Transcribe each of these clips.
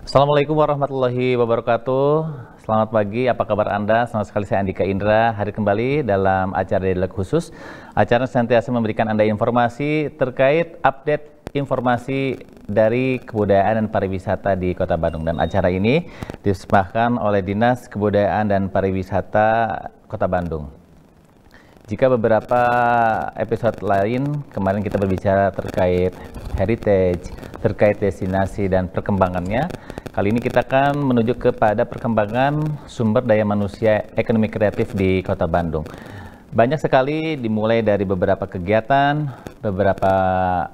Assalamualaikum warahmatullahi wabarakatuh. Selamat pagi, apa kabar Anda? Senang sekali saya Andika Indra hadir kembali dalam acara Dialog Khusus. Acara senantiasa memberikan Anda informasi terkait update informasi dari kebudayaan dan pariwisata di Kota Bandung. Dan acara ini dipersembahkan oleh Dinas Kebudayaan dan Pariwisata Kota Bandung. Jika beberapa episode lain, kemarin kita berbicara terkait heritage, terkait destinasi dan perkembangannya. Kali ini kita akan menuju kepada perkembangan sumber daya manusia ekonomi kreatif di Kota Bandung. Banyak sekali dimulai dari beberapa kegiatan, beberapa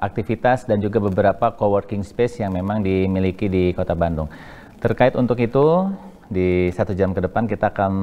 aktivitas, dan juga beberapa coworking space yang memang dimiliki di Kota Bandung. Terkait untuk itu, di 1 jam ke depan kita akan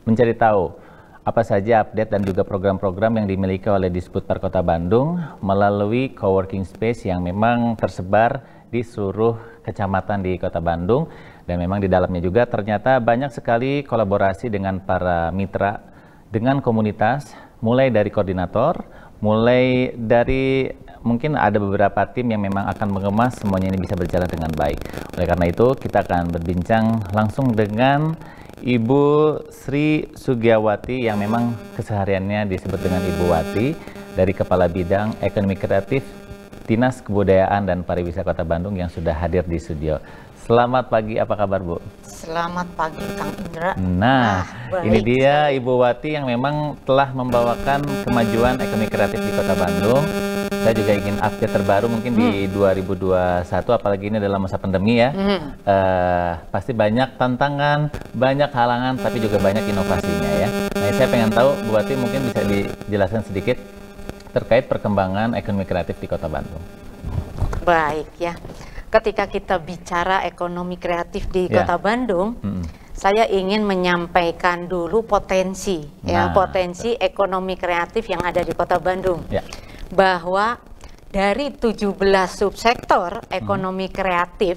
mencari tahu apa saja update dan juga program-program yang dimiliki oleh Disbudpar Kota Bandung melalui coworking space yang memang tersebar di seluruh kecamatan di Kota Bandung, dan memang di dalamnya juga ternyata banyak sekali kolaborasi dengan para mitra, dengan komunitas, mulai dari koordinator, mulai dari mungkin ada beberapa tim yang memang akan mengemas semuanya ini bisa berjalan dengan baik. Oleh karena itu kita akan berbincang langsung dengan Ibu Sri Sugiawati yang memang kesehariannya disebut dengan Ibu Wati dari Kepala Bidang Ekonomi Kreatif Dinas Kebudayaan dan Pariwisata Kota Bandung yang sudah hadir di studio. Selamat pagi, apa kabar Bu? Selamat pagi Kang Indra. Nah, ini dia Ibu Wati yang memang telah membawakan kemajuan ekonomi kreatif di Kota Bandung. Saya juga ingin update terbaru mungkin di 2021, apalagi ini dalam masa pandemi ya. Pasti banyak tantangan, banyak halangan, tapi juga banyak inovasinya ya. Nah, saya pengen tahu Bu Wati mungkin bisa dijelaskan sedikit terkait perkembangan ekonomi kreatif di Kota Bandung. Baik ya, ketika kita bicara ekonomi kreatif di Kota Bandung, saya ingin menyampaikan dulu potensi potensi ekonomi kreatif yang ada di Kota Bandung. Bahwa dari 17 subsektor ekonomi kreatif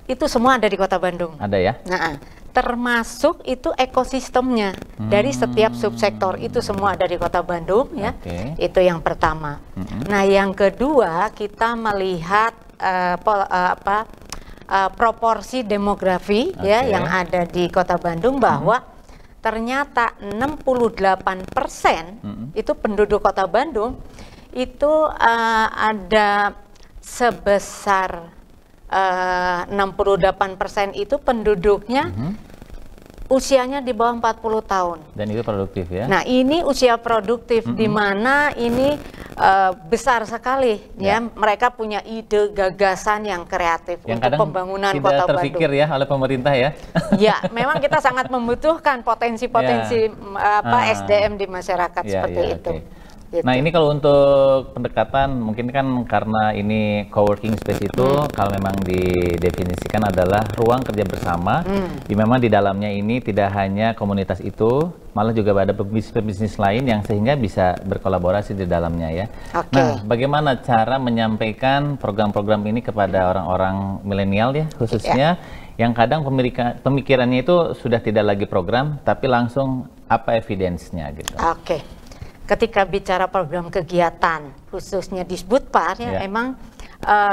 itu semua ada di Kota Bandung. Ada ya? Nah, termasuk itu ekosistemnya dari setiap subsektor itu semua ada di Kota Bandung ya. Itu yang pertama. Nah, yang kedua kita melihat proporsi demografi ya yang ada di Kota Bandung, bahwa ternyata 68% itu penduduk Kota Bandung itu ada sebesar 68% itu penduduknya usianya di bawah 40 tahun. Dan itu produktif ya? Nah, ini usia produktif di mana ini besar sekali ya. Mereka punya ide, gagasan yang kreatif yang untuk pembangunan Kota Bandung. Tidak terpikir ya oleh pemerintah ya? Ya, memang kita sangat membutuhkan potensi-potensi SDM di masyarakat seperti itu. Gitu. Nah, ini kalau untuk pendekatan mungkin kan karena ini coworking space itu kalau memang didefinisikan adalah ruang kerja bersama, di memang di dalamnya ini tidak hanya komunitas itu, malah juga ada bisnis lain yang sehingga bisa berkolaborasi di dalamnya ya. Nah, bagaimana cara menyampaikan program-program ini kepada orang-orang milenial ya khususnya yang kadang pemikirannya itu sudah tidak lagi program tapi langsung apa evidence-nya gitu. Ketika bicara program kegiatan khususnya Disbudpar ya, emang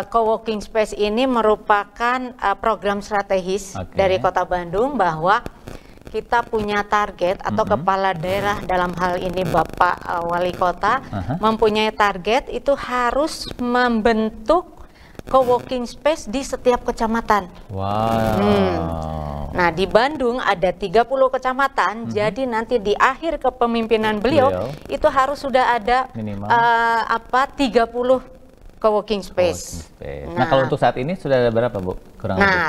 coworking space ini merupakan program strategis dari Kota Bandung, bahwa kita punya target atau kepala daerah dalam hal ini Bapak Wali Kota mempunyai target itu harus membentuk coworking space di setiap kecamatan. Nah, di Bandung ada 30 kecamatan, jadi nanti di akhir kepemimpinan beliau itu harus sudah ada 30 coworking space. Nah, kalau untuk saat ini sudah ada berapa Bu?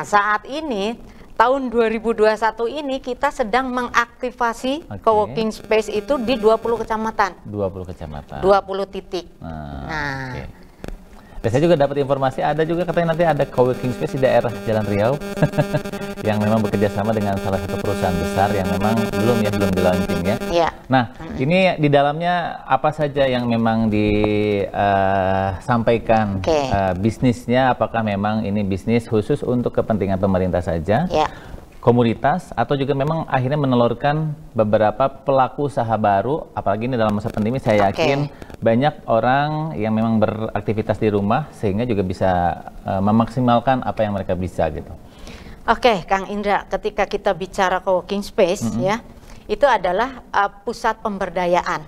Saat ini tahun 2021 ini kita sedang mengaktifasi coworking space itu di 20 kecamatan. 20 titik. Dan saya juga dapat informasi ada juga katanya nanti ada coworking space di daerah Jalan Riau yang memang bekerja sama dengan salah satu perusahaan besar yang memang belum di launching ya. Nah, ini di dalamnya apa saja yang memang disampaikan bisnisnya? Apakah memang ini bisnis khusus untuk kepentingan pemerintah saja? komunitas atau juga memang akhirnya menelurkan beberapa pelaku usaha baru, apalagi ini dalam masa pandemi saya yakin banyak orang yang memang beraktivitas di rumah sehingga juga bisa memaksimalkan apa yang mereka bisa gitu. Oke, Kang Indra, ketika kita bicara co-working space ya, itu adalah pusat pemberdayaan,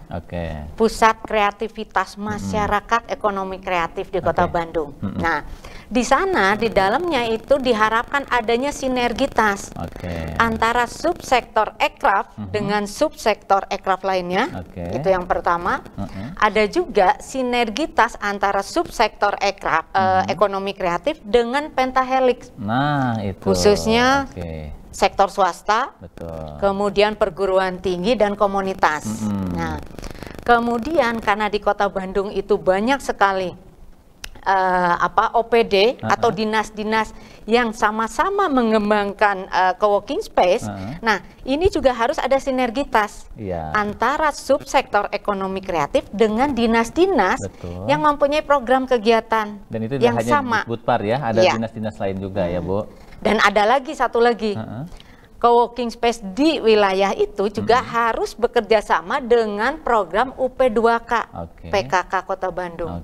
pusat kreativitas masyarakat ekonomi kreatif di Kota Bandung. Nah, di sana di dalamnya itu diharapkan adanya sinergitas antara subsektor ekraf dengan subsektor ekraf lainnya. Itu yang pertama. Ada juga sinergitas antara subsektor ekraf ekonomi kreatif dengan pentahelix. Nah, itu khususnya sektor swasta, kemudian perguruan tinggi dan komunitas. Nah, kemudian karena di Kota Bandung itu banyak sekali OPD atau dinas-dinas yang sama-sama mengembangkan co-working space. Nah, ini juga harus ada sinergitas antara subsektor ekonomi kreatif dengan dinas-dinas yang mempunyai program kegiatan dan itu yang hanya sama. Disbutpar ya, ada dinas-dinas lain juga ya, Bu. Dan ada lagi satu lagi. Co-working space di wilayah itu juga harus bekerja sama dengan program UP2K PKK Kota Bandung.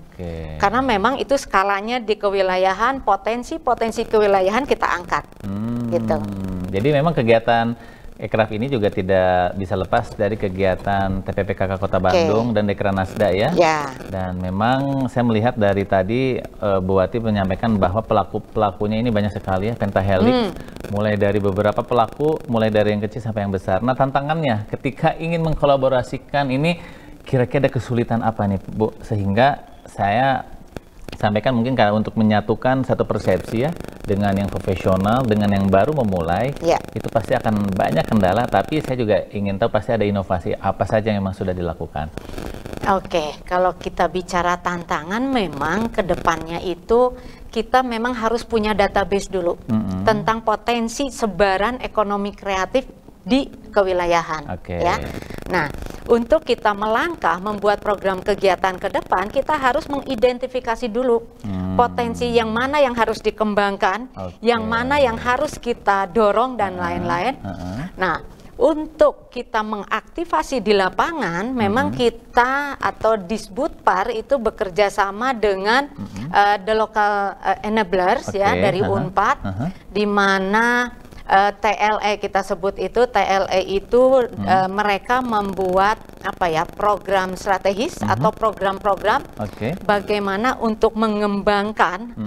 Karena memang itu skalanya di kewilayahan, potensi kewilayahan kita angkat. Gitu. Jadi memang kegiatan Ekraf ini juga tidak bisa lepas dari kegiatan TPPKK Kota Bandung dan Dekranasda ya. Dan memang saya melihat dari tadi Bu Wati menyampaikan bahwa pelaku-pelakunya ini banyak sekali ya, pentahelix, mulai dari beberapa pelaku, mulai dari yang kecil sampai yang besar. Nah, tantangannya ketika ingin mengkolaborasikan ini kira-kira ada kesulitan apa nih, Bu? Sehingga saya sampaikan mungkin karena untuk menyatukan satu persepsi ya, dengan yang profesional, dengan yang baru memulai, itu pasti akan banyak kendala, tapi saya juga ingin tahu pasti ada inovasi apa saja yang memang sudah dilakukan. Kalau kita bicara tantangan, memang ke depannya itu kita memang harus punya database dulu tentang potensi sebaran ekonomi kreatif di kewilayahan. Ya. Nah, untuk kita melangkah membuat program kegiatan ke depan, kita harus mengidentifikasi dulu potensi yang mana yang harus dikembangkan, yang mana yang harus kita dorong dan lain-lain. Nah, untuk kita mengaktifasi di lapangan, memang kita atau Disbutpar itu bekerja sama dengan the local enablers ya dari Unpad, di mana TLE kita sebut itu, TLE itu mereka membuat program strategis atau program-program bagaimana untuk mengembangkan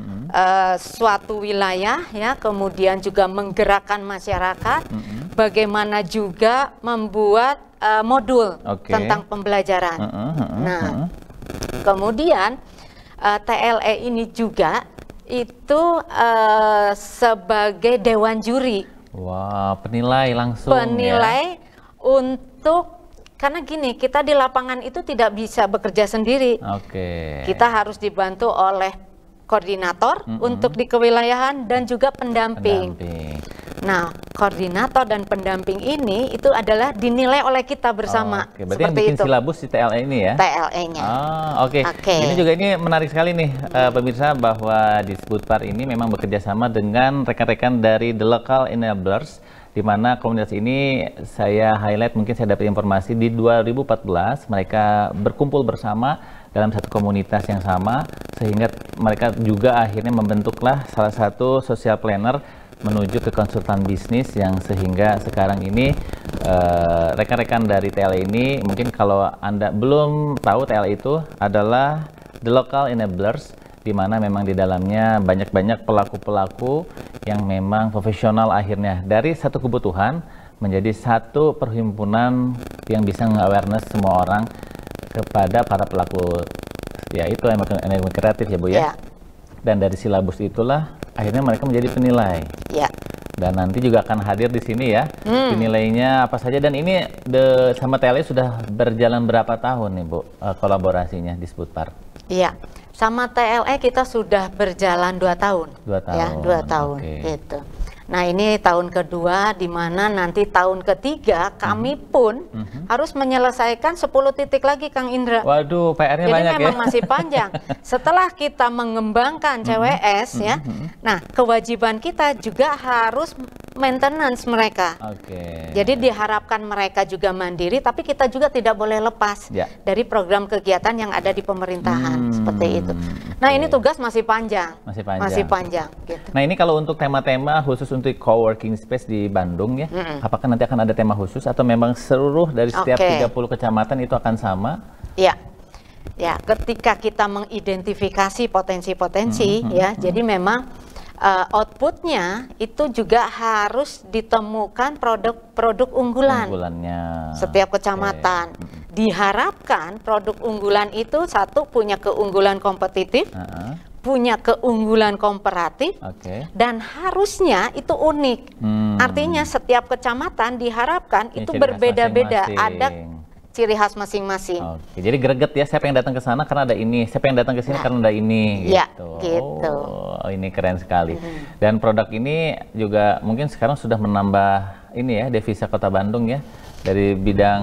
suatu wilayah ya, kemudian juga menggerakkan masyarakat, bagaimana juga membuat modul tentang pembelajaran. Nah, kemudian TLE ini juga itu sebagai dewan juri. Penilai langsung ya? Untuk, karena gini, kita di lapangan itu tidak bisa bekerja sendiri. Kita harus dibantu oleh koordinator untuk di kewilayahan dan juga pendamping. Nah, koordinator dan pendamping ini itu adalah dinilai oleh kita bersama. Berarti yang bikin silabus di TLE ini ya? TLE-nya. Ini juga ini menarik sekali nih pemirsa, bahwa Disbutpar ini memang bekerja sama dengan rekan-rekan dari The Local Enablers, di mana komunitas ini saya highlight, mungkin saya dapat informasi di 2014 mereka berkumpul bersama dalam satu komunitas yang sama, sehingga mereka juga akhirnya membentuklah salah satu social planner menuju ke konsultan bisnis, yang sehingga sekarang ini rekan-rekan dari TLE ini, mungkin kalau Anda belum tahu, TLE itu adalah The Local Enablers, di mana memang di dalamnya banyak-banyak pelaku-pelaku yang memang profesional, akhirnya dari satu kebutuhan menjadi satu perhimpunan yang bisa nge-awareness semua orang kepada para pelaku, ya itu ekonomi kreatif ya Bu ya. Dan dari silabus itulah akhirnya mereka menjadi penilai. Dan nanti juga akan hadir di sini ya, penilainya apa saja. Dan ini sama TLE sudah berjalan berapa tahun nih Bu kolaborasinya Disbutpar? Iya, sama TLE kita sudah berjalan 2 tahun. 2 tahun. Ya, 2 tahun gitu. Nah, ini tahun kedua, di mana nanti tahun ketiga kami pun harus menyelesaikan 10 titik lagi, Kang Indra. Waduh, PR-nya banyak ya. Jadi memang masih panjang. Setelah kita mengembangkan CWS ya, nah kewajiban kita juga harus maintenance mereka. Jadi diharapkan mereka juga mandiri, tapi kita juga tidak boleh lepas dari program kegiatan yang ada di pemerintahan seperti itu. Nah ini tugas masih panjang, masih panjang. Gitu. Nah ini kalau untuk tema-tema khusus untuk coworking space di Bandung ya, apakah nanti akan ada tema khusus atau memang seluruh dari setiap 30 kecamatan itu akan sama? Ya, ketika kita mengidentifikasi potensi-potensi ya, jadi memang outputnya itu juga harus ditemukan produk unggulannya. Setiap kecamatan diharapkan produk unggulan itu satu punya keunggulan kompetitif, punya keunggulan komparatif, dan harusnya itu unik. Artinya setiap kecamatan diharapkan itu berbeda-beda, ada ciri khas masing-masing. Jadi greget ya, siapa yang datang ke sana karena ada ini, siapa yang datang ke sini karena ada ini. Gitu. Oh, ini keren sekali. Dan produk ini juga mungkin sekarang sudah menambah ini ya, devisa Kota Bandung ya, dari bidang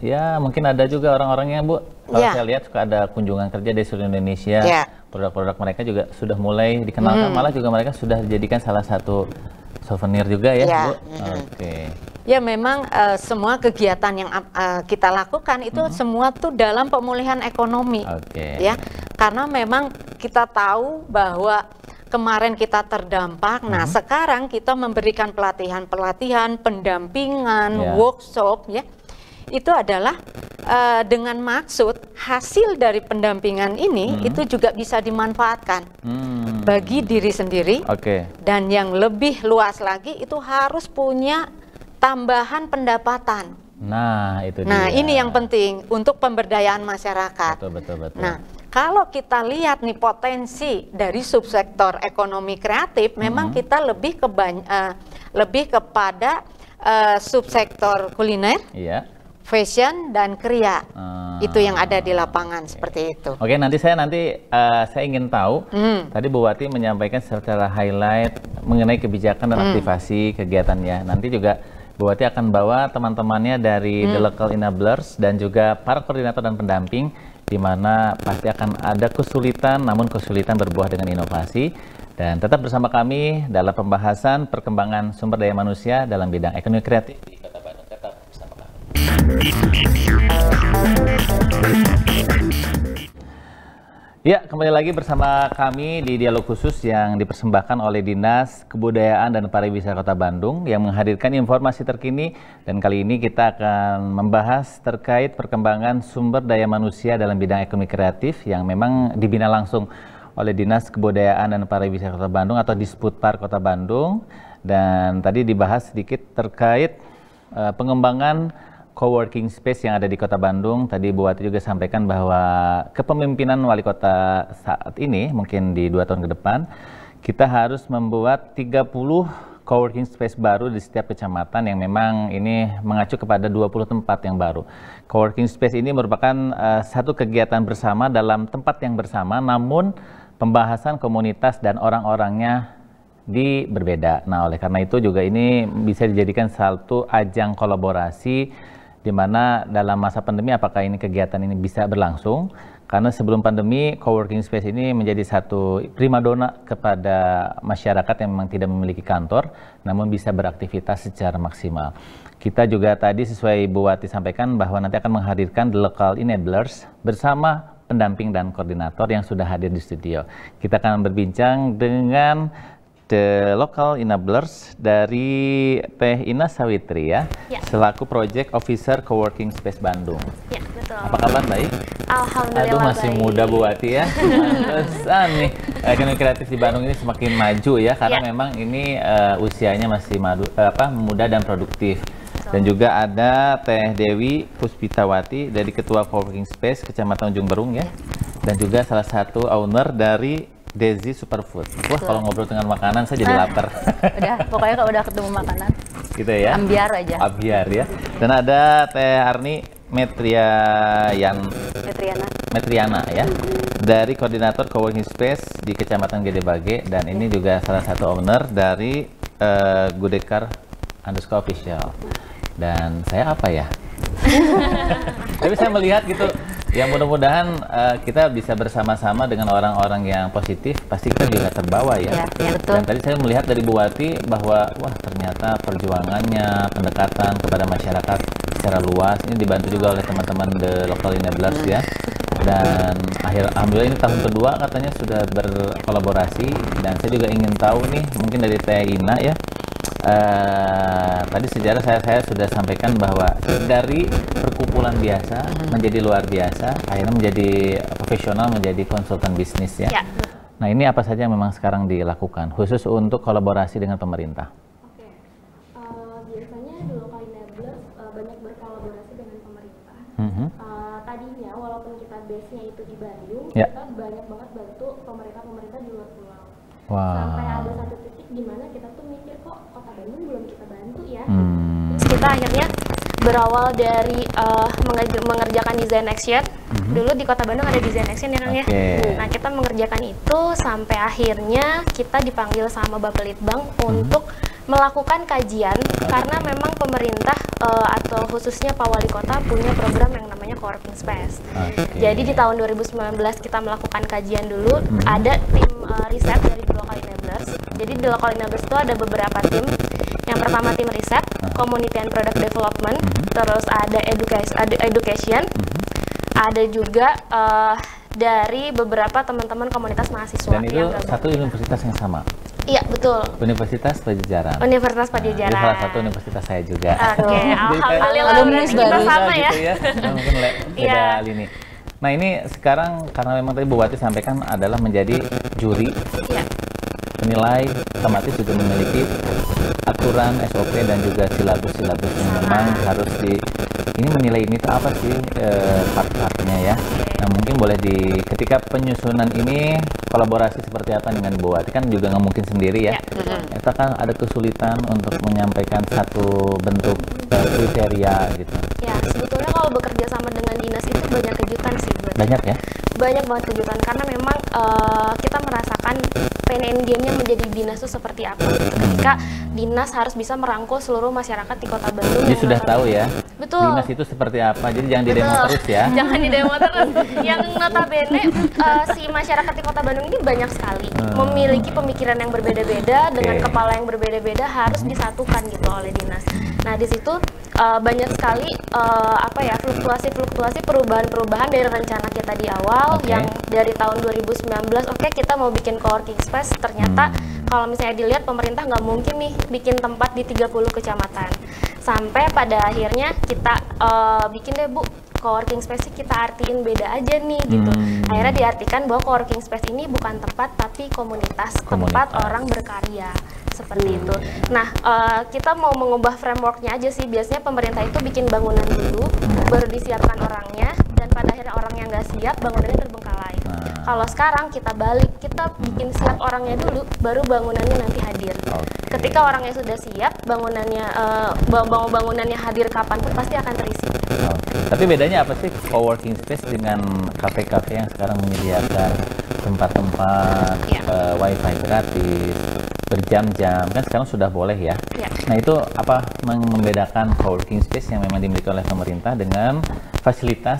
ya mungkin ada juga orang-orangnya Bu. Kalau saya lihat suka ada kunjungan kerja dari seluruh Indonesia. Produk-produk mereka juga sudah mulai dikenalkan, malah juga mereka sudah dijadikan salah satu souvenir juga ya, Bu. Ya memang semua kegiatan yang kita lakukan itu semua tuh dalam pemulihan ekonomi, ya. Karena memang kita tahu bahwa kemarin kita terdampak. Nah sekarang kita memberikan pelatihan, pendampingan, workshop, ya. Itu adalah dengan maksud hasil dari pendampingan ini itu juga bisa dimanfaatkan bagi diri sendiri. Dan yang lebih luas lagi itu harus punya tambahan pendapatan. Nah, itu dia. Nah, ini yang penting untuk pemberdayaan masyarakat. Betul. Nah, kalau kita lihat nih potensi dari subsektor ekonomi kreatif, memang kita lebih kepada subsektor kuliner, fashion dan kriya. Itu yang ada di lapangan seperti itu. Nanti saya ingin tahu. Tadi Bu Wati menyampaikan secara highlight mengenai kebijakan dan aktivasi kegiatannya. Nanti juga Bu Wati akan bawa teman-temannya dari The Local Enablers dan juga para koordinator dan pendamping, di mana pasti akan ada kesulitan, namun kesulitan berbuah dengan inovasi. Dan tetap bersama kami dalam pembahasan perkembangan sumber daya manusia dalam bidang ekonomi kreatif di Kota Bandung. Tetap bersama kami. Ya, kembali lagi bersama kami di dialog khusus yang dipersembahkan oleh Dinas Kebudayaan dan Pariwisata Kota Bandung yang menghadirkan informasi terkini, dan kali ini kita akan membahas terkait perkembangan sumber daya manusia dalam bidang ekonomi kreatif yang memang dibina langsung oleh Dinas Kebudayaan dan Pariwisata Kota Bandung atau Disputpar Kota Bandung. Dan tadi dibahas sedikit terkait pengembangan coworking space yang ada di Kota Bandung. Tadi Bu Wati juga sampaikan bahwa kepemimpinan wali kota saat ini, mungkin di 2 tahun ke depan, kita harus membuat 30 coworking space baru di setiap kecamatan yang memang ini mengacu kepada 20 tempat yang baru. Coworking space ini merupakan satu kegiatan bersama dalam tempat yang bersama, namun pembahasan komunitas dan orang-orangnya berbeda. Nah, oleh karena itu juga ini bisa dijadikan satu ajang kolaborasi di mana dalam masa pandemi apakah ini kegiatan ini bisa berlangsung, karena sebelum pandemi coworking space ini menjadi satu primadona kepada masyarakat yang memang tidak memiliki kantor namun bisa beraktivitas secara maksimal. Kita juga tadi sesuai Bu Wati sampaikan bahwa nanti akan menghadirkan The Local Enablers bersama pendamping dan koordinator yang sudah hadir di studio. Kita akan berbincang dengan The Local Enablers dari Teh Ina Sawitri ya, selaku Project Officer Coworking Space Bandung. Ya, betul. Apa kabar, baik? Alhamdulillah. Aduh, masih baik. Muda Bu Wati ya. Pantesan nih ekonomi kreatif di Bandung ini semakin maju ya, karena memang ini usianya masih muda dan produktif. Dan juga ada Teh Dewi Puspitawati dari Ketua Coworking Space Kecamatan Ujung Berung ya. Dan juga salah satu owner dari Desi Superfood. Wah, kalau ngobrol dengan makanan saya jadi lapar. Udah, pokoknya kalau udah ketemu makanan gitu ya. Ambiar aja. Ambiar ya. Dan ada Teh Arni Metriana ya. Dari koordinator coworking space di Kecamatan Gede Bage, dan ini juga salah satu owner dari Gudekar_official. Dan saya apa ya? Tapi saya melihat gitu Ya mudah-mudahan kita bisa bersama-sama dengan orang-orang yang positif, pasti kita juga terbawa ya. Ya, betul. Dan tadi saya melihat dari Bu Wati bahwa wah ternyata perjuangannya, pendekatan kepada masyarakat secara luas ini dibantu juga oleh teman-teman The Local Enablers ya. Dan alhamdulillah ini tahun kedua katanya sudah berkolaborasi, dan saya juga ingin tahu nih mungkin dari Teh Ina ya. Tadi sejarah saya sudah sampaikan bahwa dari perkumpulan biasa menjadi luar biasa, akhirnya menjadi profesional, menjadi konsultan bisnis ya. Nah ini apa saja yang memang sekarang dilakukan khusus untuk kolaborasi dengan pemerintah? Biasanya The Local Enablers banyak berkolaborasi dengan pemerintah. Tadinya walaupun kita base-nya itu di Bandung, kita banyak banget bantu pemerintah di luar pulau. Sampai ada satu titik di mana kita tuh mikir kok Kota Bandung belum kita bantu ya. Terus kita akhirnya berawal dari mengerjakan design action. Dulu di Kota Bandung ada design action ya Kang ya. Nah kita mengerjakan itu sampai akhirnya kita dipanggil sama Bapelitbang untuk melakukan kajian karena memang pemerintah atau khususnya Pak Wali Kota punya program yang namanya coworking space. Jadi di tahun 2019 kita melakukan kajian dulu, ada tim riset dari The Local Enablers. Jadi The Local Enablers itu ada beberapa tim. Yang pertama tim riset, community and product development, terus ada education, ada juga dari beberapa teman-teman komunitas mahasiswa. Dan itu satu universitas yang sama? Iya, betul. Universitas Pajajaran. Universitas Pajajaran. Salah satu universitas saya juga. Oke, alhamdulillah berarti kita sama ya. Gitu ya. Mungkin beda lini. Nah ini sekarang karena memang tadi Bu Wati sampaikan adalah menjadi juri, penilai, otomatis juga memiliki aturan SOP dan juga silabus-silabus yang memang harus ini menilai ini tuh apa sih part-partnya ya. Nah mungkin boleh ketika penyusunan ini kolaborasi seperti apa dengan Bu Wati, kan juga nggak mungkin sendiri ya. Kita kan ada kesulitan untuk menyampaikan satu bentuk kriteria gitu. Ya sebetulnya kalau bekerja sama dengan dinas itu banyak kejutan sih buat banyak ya. Banyak banget kejutan karena memang kita merasakan pain and gain-nya menjadi dinas itu seperti apa. Ketika dinas harus bisa merangkul seluruh masyarakat di Kota Bandung. Dia sudah tahu ya. Betul. Dinas itu seperti apa. Jadi jangan didemo terus ya. Jangan didemo terus. Yang notabene si masyarakat di Kota Bandung ini banyak sekali memiliki pemikiran yang berbeda-beda dengan kepala yang berbeda-beda harus disatukan gitu oleh dinas. Nah di situ banyak sekali fluktuasi perubahan-perubahan dari rencana kita di awal yang dari tahun 2019 kita mau bikin coworking space, ternyata kalau misalnya dilihat pemerintah nggak mungkin nih bikin tempat di 30 kecamatan. Sampai pada akhirnya kita bikin deh Bu coworking space kita artiin beda aja nih gitu. Akhirnya diartikan bahwa coworking space ini bukan tempat tapi komunitas. Tempat orang berkarya seperti itu. Nah, kita mau mengubah frameworknya aja sih. Biasanya pemerintah itu bikin bangunan dulu, baru disiapkan orangnya, dan pada akhirnya orang yang nggak siap, bangunannya terbengkalai. Kalau sekarang kita balik, kita bikin siap orangnya dulu, baru bangunannya nanti hadir. Ketika orangnya sudah siap, bangunannya hadir kapanpun pasti akan terisi. Tapi bedanya apa sih coworking space dengan kafe-kafe yang sekarang menyediakan tempat-tempat wifi gratis berjam-jam, kan sekarang sudah boleh ya. Nah itu apa membedakan coworking space yang memang dimiliki oleh pemerintah dengan fasilitas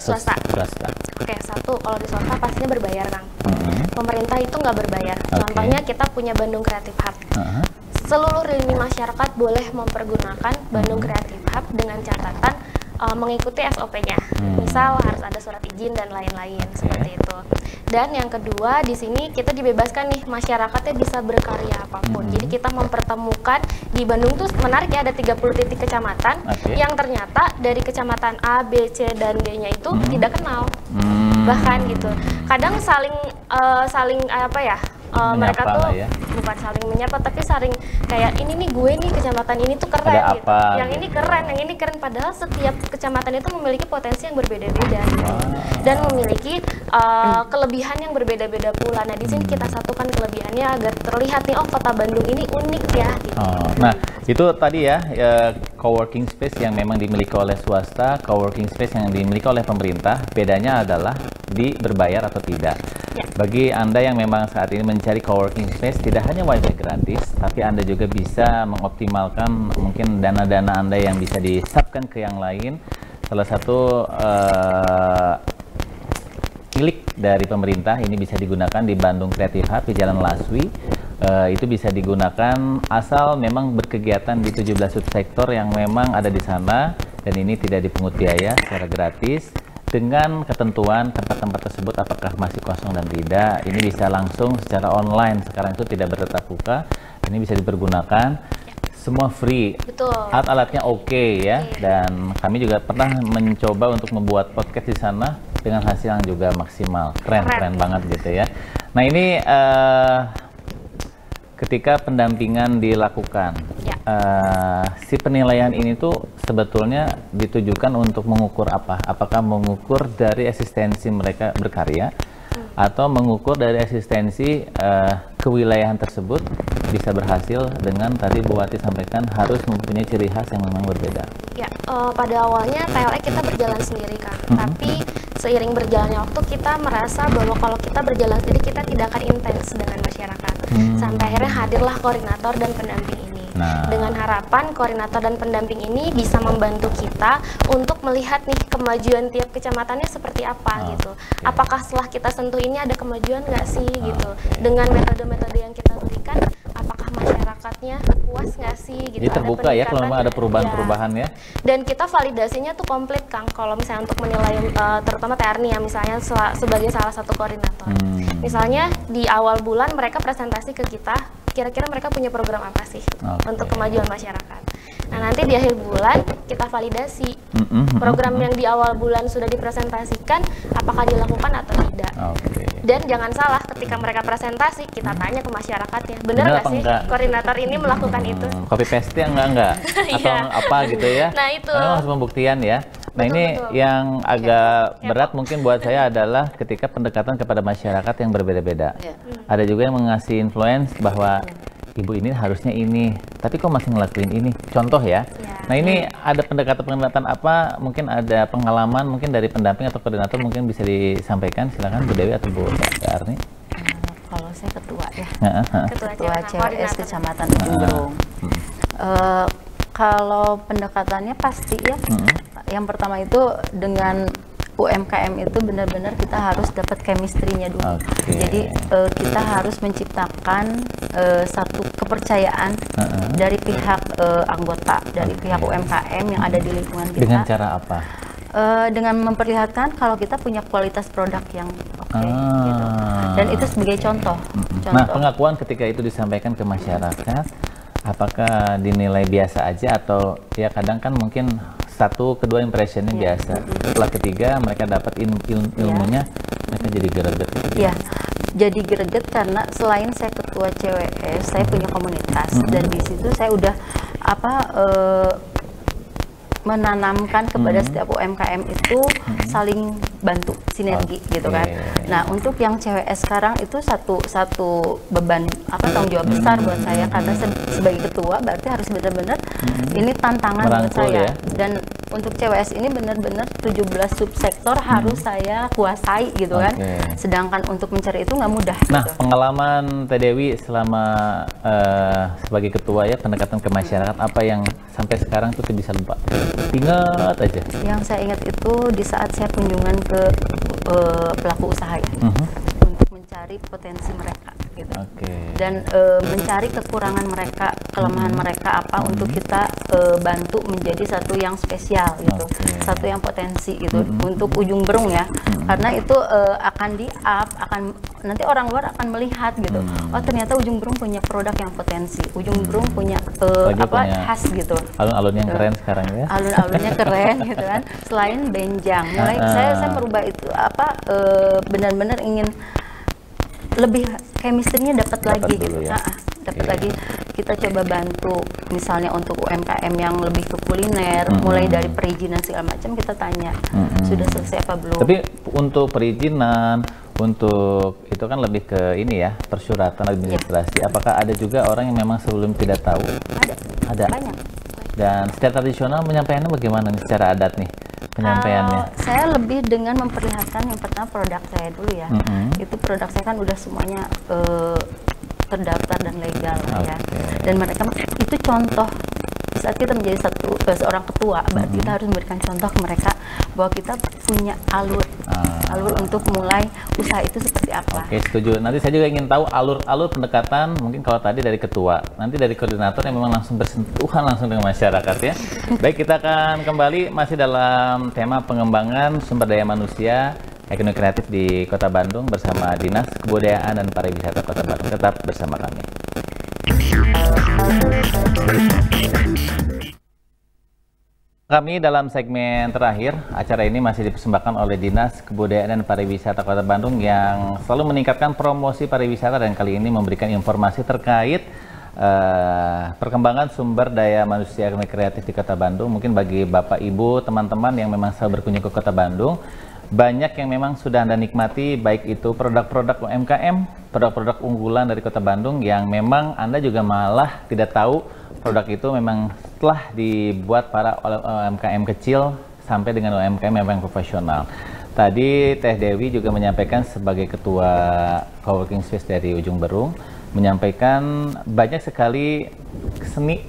swasta? Oke, satu, kalau di swasta pastinya berbayar Kang. Pemerintah itu nggak berbayar. Contohnya kita punya Bandung Creative Hub. Seluruh lini masyarakat boleh mempergunakan Bandung Creative Hub dengan catatan mengikuti SOP-nya. Misal harus ada surat izin dan lain-lain seperti itu. Dan yang kedua, di sini kita dibebaskan nih, masyarakatnya bisa berkarya apapun. Jadi kita mempertemukan di Bandung tuh menarik ya, ada 30 titik kecamatan yang ternyata dari kecamatan A, B, C, dan D-nya itu tidak kenal. Bahkan gitu. Kadang saling mereka tuh bukan saling menyapa tapi saling kayak ini nih gue nih kecamatan ini tuh keren gitu. Yang ini keren padahal setiap kecamatan itu memiliki potensi yang berbeda-beda gitu. Dan memiliki kelebihan yang berbeda-beda pula. Nah, di sini kita satukan kelebihannya agar terlihat nih Kota Bandung ini unik ya gitu. Nah, itu tadi ya coworking space yang memang dimiliki oleh swasta, coworking space yang dimiliki oleh pemerintah, bedanya adalah di berbayar atau tidak. Bagi Anda yang memang saat ini mencari coworking space, tidak hanya wifi gratis, tapi Anda juga bisa mengoptimalkan mungkin dana-dana Anda yang bisa disubkan ke yang lain, salah satu milik dari pemerintah. Ini bisa digunakan di Bandung Creative Hub di Jalan Laswi. Itu bisa digunakan asal memang berkegiatan di 17 subsektor yang memang ada di sana, dan ini tidak dipungut biaya, secara gratis, dengan ketentuan tempat-tempat tersebut apakah masih kosong dan tidak. Ini bisa langsung secara online, sekarang itu tidak bertatap muka, ini bisa dipergunakan, semua free. Betul. Alat-alatnya oke ya. Dan kami juga pernah mencoba untuk membuat podcast di sana dengan hasil yang juga maksimal, keren banget gitu ya. Nah ini ketika pendampingan dilakukan, si penilaian ini tuh sebetulnya ditujukan untuk mengukur apa? Apakah mengukur dari eksistensi mereka berkarya, atau mengukur dari eksistensi kewilayahan tersebut bisa berhasil dengan tadi Bu Wati sampaikan harus mempunyai ciri khas yang memang berbeda. Ya, pada awalnya PLE kita berjalan sendiri Kak, tapi seiring berjalannya waktu kita merasa bahwa kalau kita berjalan sendiri kita tidak akan intens dengan masyarakat. Sampai akhirnya hadirlah koordinator dan pendamping ini. Dengan harapan koordinator dan pendamping ini bisa membantu kita untuk melihat nih kemajuan tiap kecamatannya seperti apa gitu. Apakah setelah kita sentuh ini ada kemajuan nggak sih gitu. Dengan metode-metode yang kita berikan, apakah masyarakatnya puas nggak sih gitu. Jadi terbuka ya kalau memang ada perubahan-perubahan ya. Dan kita validasinya tuh komplit Kang, kalau misalnya untuk menilai terutama TRNI ya misalnya sebagai salah satu koordinator. Misalnya di awal bulan mereka presentasi ke kita, kira-kira mereka punya program apa sih untuk kemajuan masyarakat. Nah nanti di akhir bulan kita validasi program yang di awal bulan sudah dipresentasikan apakah dilakukan atau tidak. Dan jangan salah, ketika mereka presentasi kita tanya ke masyarakatnya, benar nggak sih koordinator ini melakukan itu? Copy paste enggak atau apa gitu ya. Nah itu harus pembuktian ya. Nah ini yang agak berat mungkin buat saya adalah ketika pendekatan kepada masyarakat yang berbeda-beda. Ada juga yang mengasih influence bahwa ibu ini harusnya ini, tapi kok masih ngelakuin ini, contoh ya. Nah ini ada pendekatan apa, mungkin ada pengalaman mungkin dari pendamping atau koordinator mungkin bisa disampaikan, silakan Bu Dewi atau Bu Arni. Kalau saya ketua ya, ketua CWS Kecamatan Ujung Berung. Kalau pendekatannya pasti ya, yang pertama itu dengan UMKM itu benar-benar kita harus dapat chemistry-nya dulu. Jadi kita harus menciptakan satu kepercayaan dari pihak anggota, dari pihak UMKM yang ada di lingkungan kita. Dengan cara apa? Dengan memperlihatkan kalau kita punya kualitas produk yang oke, gitu. Dan itu sebagai contoh. Nah, pengakuan ketika itu disampaikan ke masyarakat, apakah dinilai biasa aja atau ya kadang kan mungkin satu kedua impressionnya biasa, setelah ketiga mereka dapat ilmunya, mereka jadi greget. Iya, jadi greget karena selain saya ketua CWS, saya punya komunitas dan di situ saya udah menanamkan kepada setiap UMKM itu saling bantu, sinergi gitu kan. Nah untuk yang CWS sekarang itu satu beban tanggung jawab besar buat saya karena sebagai ketua berarti harus benar-benar ini tantangan buat saya. Dan untuk CWS ini benar-benar 17 subsektor harus saya kuasai gitu kan. Sedangkan untuk mencari itu nggak mudah. Nah gitu. pengalaman Teh Dewi selama sebagai ketua ya pendekatan ke masyarakat apa yang sampai sekarang tuh bisa lupa? Ingat aja. Yang saya ingat itu di saat saya kunjungan ke pelaku usaha ya, untuk mencari potensi mereka gitu. Dan mencari kekurangan mereka, kelemahan mereka apa untuk kita bantu menjadi satu yang spesial gitu, satu yang potensi gitu untuk Ujung Berung ya, karena itu akan nanti orang luar akan melihat gitu, oh ternyata Ujung Berung punya produk yang potensi, Ujung Berung punya khas gitu. Alun-alun yang keren sekarang ya. Alun-alunnya keren gitu kan. Selain Benjang, mulai saya merubah itu benar-benar ingin lebih chemistry-nya dapat lagi gitu. Dapat lagi, kita coba bantu misalnya untuk UMKM yang lebih ke kuliner, mulai dari perizinan segala macam kita tanya sudah selesai apa belum. Tapi untuk perizinan, untuk itu kan lebih ke ini ya, persyaratan administrasi. Apakah ada juga orang yang memang sebelum tidak tahu? Ada. Banyak. Dan secara tradisional menyampaikannya bagaimana nih secara adat nih penyampaiannya? Saya lebih dengan memperlihatkan yang pertama produk saya dulu ya. Itu produk saya kan udah semuanya terdaftar dan legal ya. Dan mereka itu contoh saat kita menjadi seorang ketua, berarti kita harus memberikan contoh ke mereka bahwa kita punya alur untuk mulai usaha itu seperti apa. Oke, setuju. Nanti saya juga ingin tahu alur pendekatan, mungkin kalau tadi dari ketua, nanti dari koordinator yang memang langsung bersentuhan langsung dengan masyarakat ya. Baik, kita akan kembali masih dalam tema pengembangan sumber daya manusia ekonomi kreatif di Kota Bandung bersama Dinas Kebudayaan dan Pariwisata Kota Bandung. Tetap bersama kami. Kami dalam segmen terakhir, acara ini masih dipersembahkan oleh Dinas Kebudayaan dan Pariwisata Kota Bandung yang selalu meningkatkan promosi pariwisata dan kali ini memberikan informasi terkait perkembangan sumber daya manusia ekonomi kreatif di Kota Bandung. Mungkin bagi Bapak Ibu, teman-teman yang memang selalu berkunjung ke Kota Bandung, banyak yang memang sudah Anda nikmati, baik itu produk-produk UMKM, produk-produk unggulan dari Kota Bandung yang memang Anda juga malah tidak tahu produk itu memang telah dibuat para UMKM kecil sampai dengan UMKM yang profesional. Tadi Teh Dewi juga menyampaikan sebagai ketua coworking space dari Ujung Berung, menyampaikan banyak sekali seni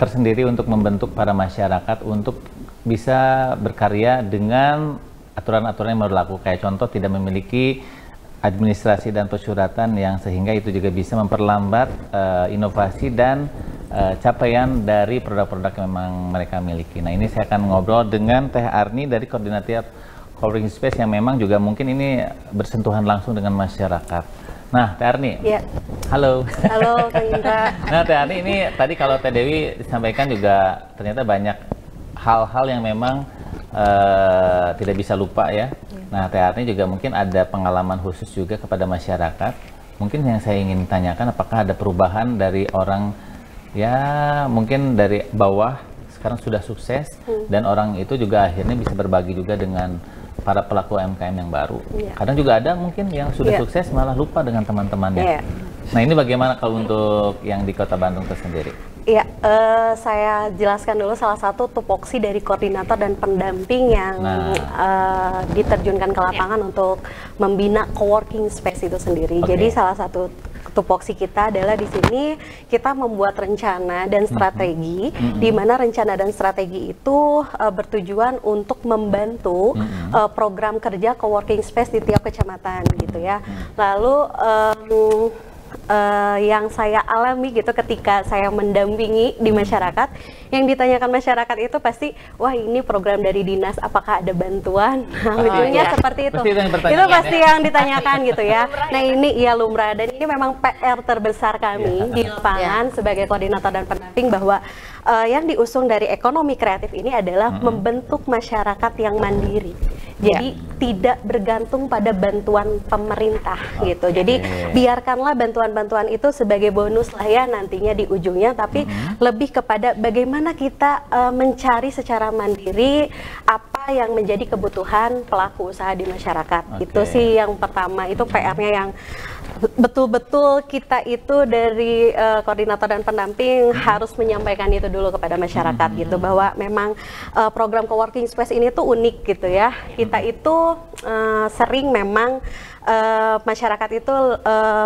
tersendiri untuk membentuk para masyarakat untuk bisa berkarya dengan aturan-aturan yang berlaku. Kayak contoh tidak memiliki administrasi dan persyaratan yang sehingga itu juga bisa memperlambat inovasi dan capaian dari produk-produk yang memang mereka miliki. Nah, ini saya akan ngobrol dengan Teh Arni dari Koordinator Coworking Space yang memang juga mungkin ini bersentuhan langsung dengan masyarakat. Nah, Teh Arni. Ya. Halo. Halo, Kak Indra. Nah, Teh Arni, ini tadi kalau Teh Dewi disampaikan juga ternyata banyak hal-hal yang memang tidak bisa lupa ya. Nah, Teh Arni juga mungkin ada pengalaman khusus juga kepada masyarakat. Mungkin yang saya ingin tanyakan, apakah ada perubahan dari orang ya mungkin dari bawah sekarang sudah sukses dan orang itu juga akhirnya bisa berbagi juga dengan para pelaku UMKM yang baru. Kadang juga ada mungkin yang sudah sukses malah lupa dengan teman-temannya. Nah, ini bagaimana kalau untuk yang di Kota Bandung tersendiri? Iya, saya jelaskan dulu salah satu tupoksi dari koordinator dan pendamping yang diterjunkan ke lapangan untuk membina coworking space itu sendiri. Jadi salah satu tupoksi kita adalah di sini kita membuat rencana dan strategi, di mana rencana dan strategi itu bertujuan untuk membantu program kerja coworking space di tiap kecamatan gitu ya. Lalu yang saya alami gitu ketika saya mendampingi di masyarakat, yang ditanyakan masyarakat itu pasti, wah ini program dari dinas, apakah ada bantuan? Nah, ujungnya seperti itu. Itu pasti yang ditanyakan gitu ya. Nah, ini ya lumrah dan ini memang PR terbesar kami di lapangan sebagai koordinator dan pendamping bahwa yang diusung dari ekonomi kreatif ini adalah membentuk masyarakat yang mandiri. Jadi tidak bergantung pada bantuan pemerintah gitu. Jadi biarkanlah bantuan-bantuan itu sebagai bonus lah ya nantinya di ujungnya, tapi lebih kepada bagaimana kita mencari secara mandiri apa yang menjadi kebutuhan pelaku usaha di masyarakat. Itu sih yang pertama, itu PR-nya yang betul-betul kita itu dari koordinator dan pendamping harus menyampaikan itu dulu kepada masyarakat gitu, bahwa memang program coworking space ini tuh unik gitu ya. Kita itu sering memang masyarakat itu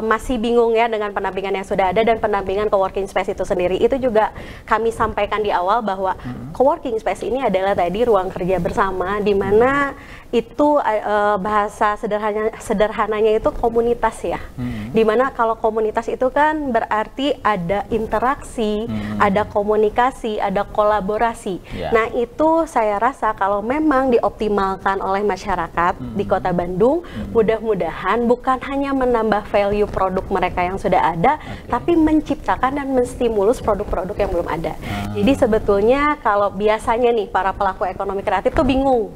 masih bingung ya dengan pendampingan yang sudah ada dan pendampingan coworking space itu sendiri. Itu juga kami sampaikan di awal bahwa coworking space ini adalah tadi ruang kerja bersama, di mana itu bahasa sederhananya itu komunitas ya. Dimana kalau komunitas itu kan berarti ada interaksi, ada komunikasi, ada kolaborasi. Nah, itu saya rasa kalau memang dioptimalkan oleh masyarakat di Kota Bandung, mudah-mudahan bukan hanya menambah value produk mereka yang sudah ada, tapi menciptakan dan menstimulus produk-produk yang belum ada. Jadi sebetulnya kalau biasanya nih para pelaku ekonomi kreatif tuh bingung.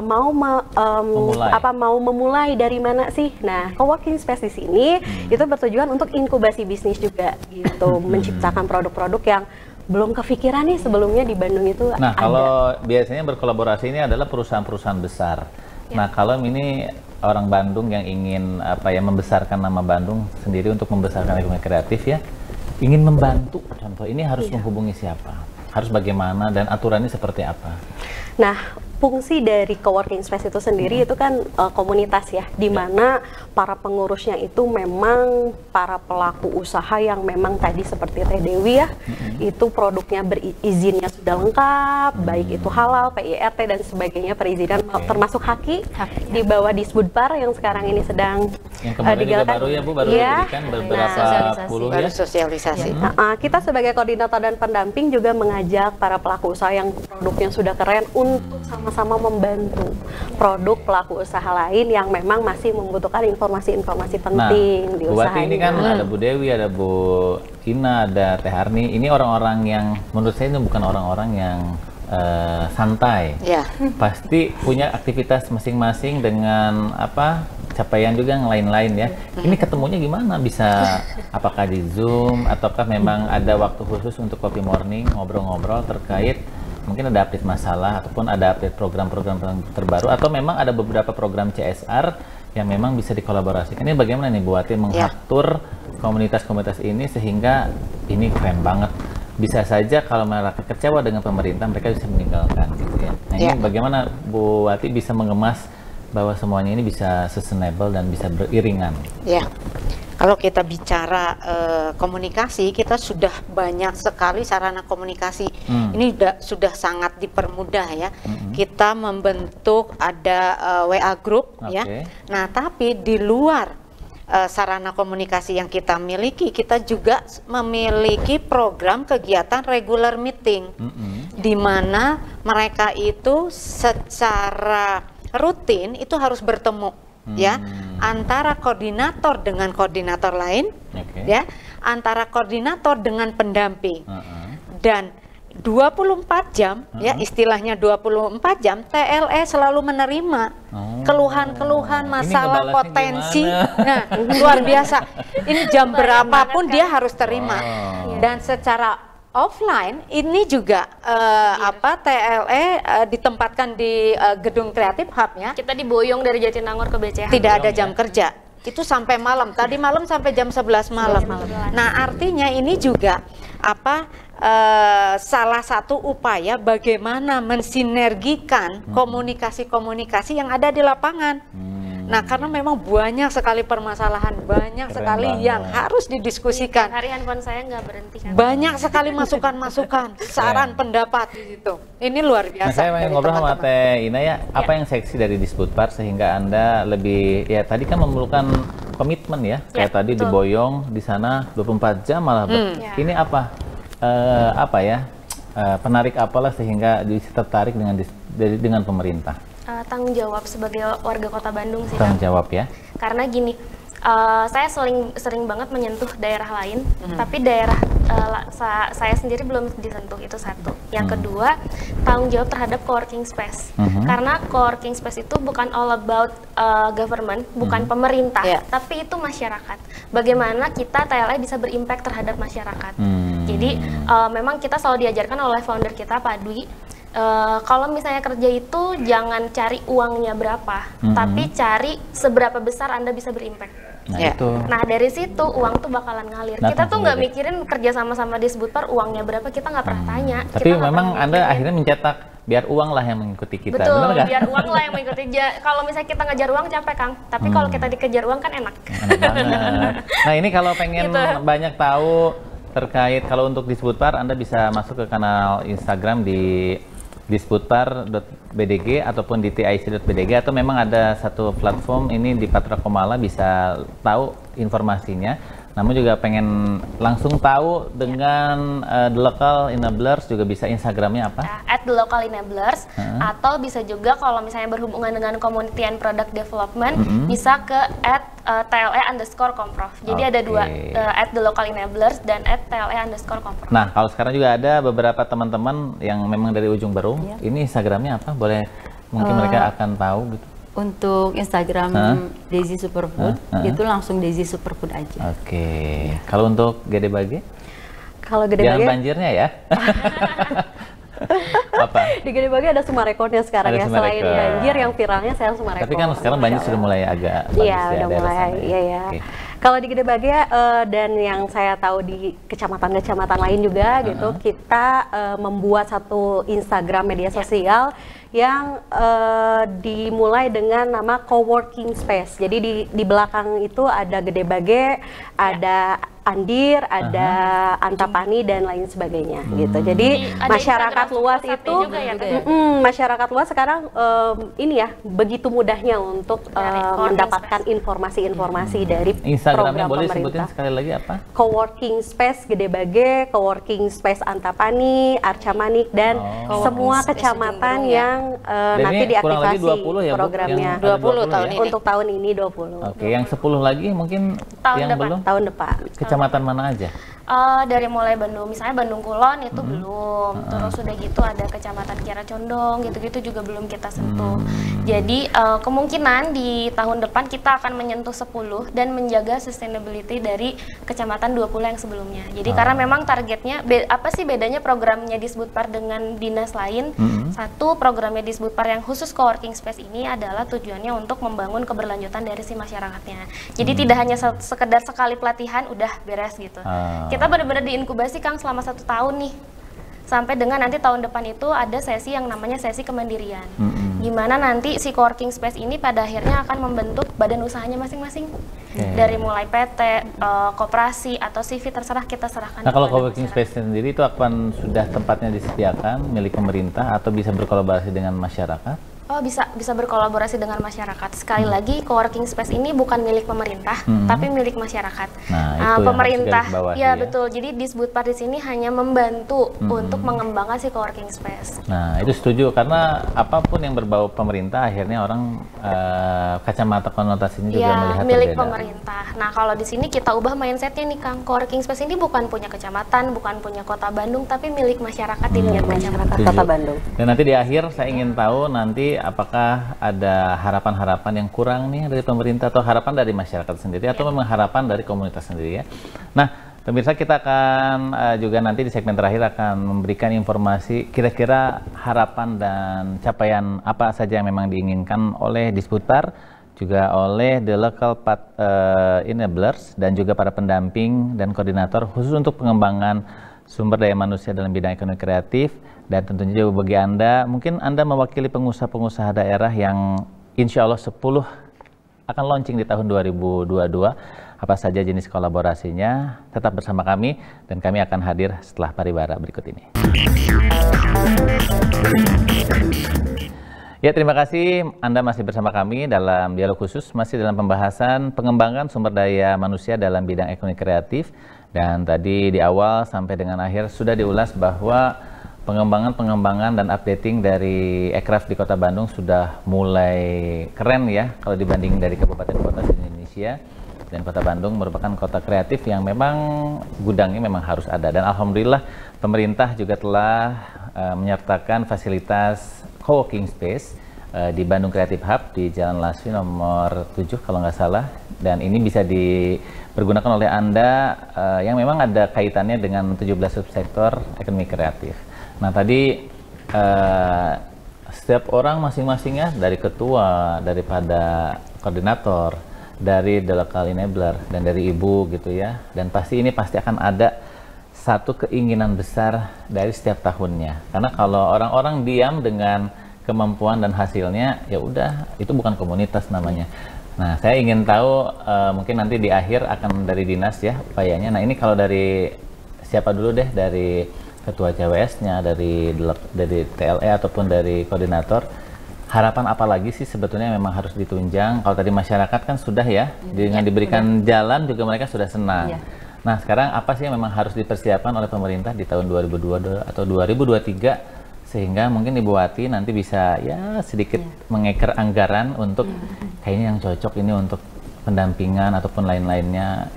Mau memulai dari mana sih? Nah, coworking space di sini itu bertujuan untuk inkubasi bisnis juga gitu, menciptakan produk-produk yang belum kepikiran nih sebelumnya di Bandung itu. Nah, kalau biasanya berkolaborasi ini adalah perusahaan-perusahaan besar. Nah, kalau ini orang Bandung yang ingin membesarkan nama Bandung sendiri untuk membesarkan ekonomi kreatif ya, ingin membantu, contoh ini harus menghubungi siapa? Harus bagaimana dan aturannya seperti apa? Nah, fungsi dari coworking space itu sendiri itu kan komunitas ya, di mana para pengurusnya itu memang para pelaku usaha yang memang tadi seperti Teh Dewi ya, itu produknya berizinnya sudah lengkap, baik itu halal, PIRT dan sebagainya, perizinan termasuk HAKI di bawah Disbudpar yang sekarang ini sedang digalakkan. Baru ya Bu, baru diberikan beberapa puluh ya. Sosialisasi. Kita sebagai koordinator dan pendamping juga mengajak para pelaku usaha yang produknya sudah keren untuk sama-sama membantu produk pelaku usaha lain yang memang masih membutuhkan informasi-informasi penting di Bu usaha ini kan ada Bu Dewi, ada Bu Ina, ada Teh Harni. Ini orang-orang yang menurut saya ini bukan orang-orang yang santai. Pasti punya aktivitas masing-masing dengan capaian juga yang lain-lain ya. Ini ketemunya gimana? Bisa apakah di Zoom ataukah memang ada waktu khusus untuk coffee morning, ngobrol-ngobrol terkait mungkin ada update masalah ataupun ada update program-program terbaru, atau memang ada beberapa program CSR yang memang bisa dikolaborasikan. Ini bagaimana nih Bu Wati mengatur komunitas-komunitas ini sehingga ini keren banget. Bisa saja kalau mereka kecewa dengan pemerintah, mereka bisa meninggalkan gitu ya. Nah ini bagaimana Bu Wati bisa mengemas bahwa semuanya ini bisa sustainable dan bisa beriringan? Ya, kalau kita bicara komunikasi, kita sudah banyak sekali sarana komunikasi. Ini sudah sangat dipermudah ya. Kita membentuk ada WA group ya. Nah, tapi di luar sarana komunikasi yang kita miliki, kita juga memiliki program kegiatan regular meeting, di mana mereka itu secara rutin itu harus bertemu ya, antara koordinator dengan koordinator lain, ya, antara koordinator dengan pendamping, dan 24 jam ya, istilahnya 24 jam TLE selalu menerima keluhan-keluhan, masalah, potensi. Nah, luar biasa. Ini jam berapapun dia harus terima. Dan secara offline ini juga TLE ditempatkan di gedung Kreatif Hub ya. Kita diboyong dari Jatinangor ke BCH. Tidak ada jam kerja. Itu sampai malam. Tadi malam sampai jam 11 malam. Nah, artinya ini juga salah satu upaya bagaimana mensinergikan komunikasi-komunikasi yang ada di lapangan. Nah, karena memang banyak sekali permasalahan, banyak sekali yang harus didiskusikan. Hari handphone saya nggak berhenti kan. Banyak sekali masukan-masukan, saran, pendapat di situ. Ini luar biasa. Nah, saya mau ngobrol sama Teh Ina ya, apa yang seksi dari Disbudpar sehingga Anda lebih, ya tadi kan memerlukan komitmen ya, kayak tadi diboyong di sana 24 jam malah. Ini apa? Penarik apalah sehingga bisa tertarik dengan pemerintah? Tanggung jawab sebagai warga Kota Bandung sih. Tanggung jawab ya. Karena gini, saya sering banget menyentuh daerah lain, tapi daerah saya sendiri belum disentuh, itu satu. Yang kedua, tanggung jawab terhadap coworking space. Karena coworking space itu bukan all about government, bukan pemerintah, tapi itu masyarakat. Bagaimana kita TLE bisa berimpact terhadap masyarakat. Jadi memang kita selalu diajarkan oleh founder kita Pak Dwi, kalau misalnya kerja itu jangan cari uangnya berapa, tapi cari seberapa besar Anda bisa berimpact. Nah dari situ uang tuh bakalan ngalir. Kita tuh nggak mikirin kerja sama-sama di Disbudpar uangnya berapa, kita nggak pernah tanya. Tapi memang Anda akhirnya mencetak biar uang lah yang mengikuti kita. Betul, biar uang lah yang mengikuti. Kalau misalnya kita ngejar uang capek Kang, tapi kalau kita dikejar uang kan enak. Enak banget. Nah ini kalau pengen banyak tahu terkait, kalau untuk Disbudpar Anda bisa masuk ke kanal Instagram di disbudpar.bdg ataupun di tic.bdg, atau memang ada satu platform ini di Patra Komala bisa tahu informasinya. Namun juga pengen langsung tahu dengan The Local Enablers juga bisa Instagramnya apa? @The Local Enablers, atau bisa juga kalau misalnya berhubungan dengan community and product development bisa ke @TLE_Comprov. Jadi ada dua, @The Local Enablers dan @TLE_Comprov. Nah kalau sekarang juga ada beberapa teman-teman yang memang dari Ujung Berung, ini Instagramnya apa? Boleh mungkin mereka akan tahu gitu. Untuk Instagram Daisy Superfood itu langsung Daisy Superfood aja. Oke. Kalau untuk Gede Bage? Kalau Gede Bage, jangan banjirnya ya. Apa? Di Gede Bage ada Sumarekornya sekarang ya. Selain banjir yang viralnya sekarang Sumarekor. Tapi kan sekarang banjir sudah mulai agak bagus. Iya, udah mulai. Iya ya. Kalau di Gedebage dan yang saya tahu di kecamatan-kecamatan lain juga gitu, kita membuat satu Instagram media sosial yang dimulai dengan nama coworking space. Jadi di belakang itu ada Gedebage, ada Andir, ada Antapani dan lain sebagainya gitu. Jadi masyarakat luas itu masyarakat luas sekarang ini ya begitu mudahnya untuk mendapatkan informasi-informasi dari Instagramnya. Boleh pemerintah. sebutin sekali lagi apa? Coworking Space Gedebage, Coworking Space Antapani, Arcamanik dan semua kecamatan yang nanti diaktifasi programnya. 20 tahun ini. Untuk tahun ini 20. Oke, yang 10 lagi mungkin belum? Tahun depan. Kecamatan mana aja? Dari mulai Bandung, misalnya Bandung Kulon itu belum, terus udah gitu ada Kecamatan Kiara Condong, gitu-gitu juga belum kita sentuh. Jadi kemungkinan di tahun depan kita akan menyentuh 10 dan menjaga sustainability dari Kecamatan 20 yang sebelumnya. Jadi karena memang targetnya, apa sih bedanya programnya Disbudpar dengan dinas lain? Satu, programnya Disbudpar yang khusus coworking space ini adalah tujuannya untuk membangun keberlanjutan dari si masyarakatnya. Jadi tidak hanya sekedar sekali pelatihan udah beres gitu. Kita benar-benar diinkubasi Kang selama 1 tahun nih, sampai dengan nanti tahun depan itu ada sesi yang namanya sesi kemandirian, gimana nanti si coworking space ini pada akhirnya akan membentuk badan usahanya masing-masing, dari mulai PT, koperasi atau CV, terserah, kita serahkan. Nah, kalau coworking space sendiri itu akan sudah tempatnya disediakan milik pemerintah atau bisa berkolaborasi dengan masyarakat? Oh, bisa berkolaborasi dengan masyarakat. Sekali lagi, coworking space ini bukan milik pemerintah, tapi milik masyarakat. Nah, pemerintah, ya betul. Jadi Disbudpar di sini hanya membantu untuk mengembangkan si coworking space. Nah, itu setuju karena apapun yang berbau pemerintah akhirnya orang kacamata konotasinya juga melihat milik berbeda. Pemerintah. Nah, kalau di sini kita ubah mindsetnya nih Kang, coworking space ini bukan punya kecamatan, bukan punya kota Bandung, tapi milik masyarakat di masyarakat Kota Bandung. Dan nanti di akhir saya ingin tahu nanti apakah ada harapan-harapan yang kurang nih dari pemerintah atau harapan dari masyarakat sendiri atau memang harapan dari komunitas sendiri ya. Nah, pemirsa, kita akan juga nanti di segmen terakhir akan memberikan informasi kira-kira harapan dan capaian apa saja yang memang diinginkan oleh Disbudpar, juga oleh the local enablers dan juga para pendamping dan koordinator khusus untuk pengembangan sumber daya manusia dalam bidang ekonomi kreatif. Dan tentunya juga bagi Anda, mungkin Anda mewakili pengusaha-pengusaha daerah yang insya Allah 10 akan launching di tahun 2022. Apa saja jenis kolaborasinya, tetap bersama kami dan kami akan hadir setelah pariwara berikut ini. Ya, terima kasih Anda masih bersama kami dalam dialog khusus, masih dalam pembahasan pengembangan sumber daya manusia dalam bidang ekonomi kreatif. Dan tadi di awal sampai dengan akhir sudah diulas bahwa pengembangan dan updating dari Ekraf di Kota Bandung sudah mulai keren ya kalau dibanding dari kabupaten kota di Indonesia. Dan Kota Bandung merupakan kota kreatif yang memang gudangnya memang harus ada. Dan alhamdulillah pemerintah juga telah menyertakan fasilitas coworking space di Bandung Creative Hub di Jalan Laswi nomor 7 kalau nggak salah. Dan ini bisa dipergunakan oleh Anda yang memang ada kaitannya dengan 17 subsektor ekonomi kreatif. Nah, tadi setiap orang masing-masingnya, dari ketua, daripada koordinator, dari the local enabler, dan dari ibu gitu ya. Dan pasti ini pasti akan ada satu keinginan besar dari setiap tahunnya. Karena kalau orang-orang diam dengan kemampuan dan hasilnya, ya udah, itu bukan komunitas namanya. Nah, saya ingin tahu mungkin nanti di akhir akan dari dinas ya upayanya. Nah, ini kalau dari siapa dulu deh, dari ketua CWS-nya, dari TLE ataupun dari koordinator, harapan apa lagi sih sebetulnya memang harus ditunjang? Kalau tadi masyarakat kan sudah ya, dengan diberikan jalan juga mereka sudah senang. Nah, sekarang apa sih yang memang harus dipersiapkan oleh pemerintah di tahun 2022 atau 2023 sehingga mungkin Ibu Wati nanti bisa ya sedikit mengeker anggaran untuk kayaknya yang cocok ini untuk pendampingan ataupun lain-lainnya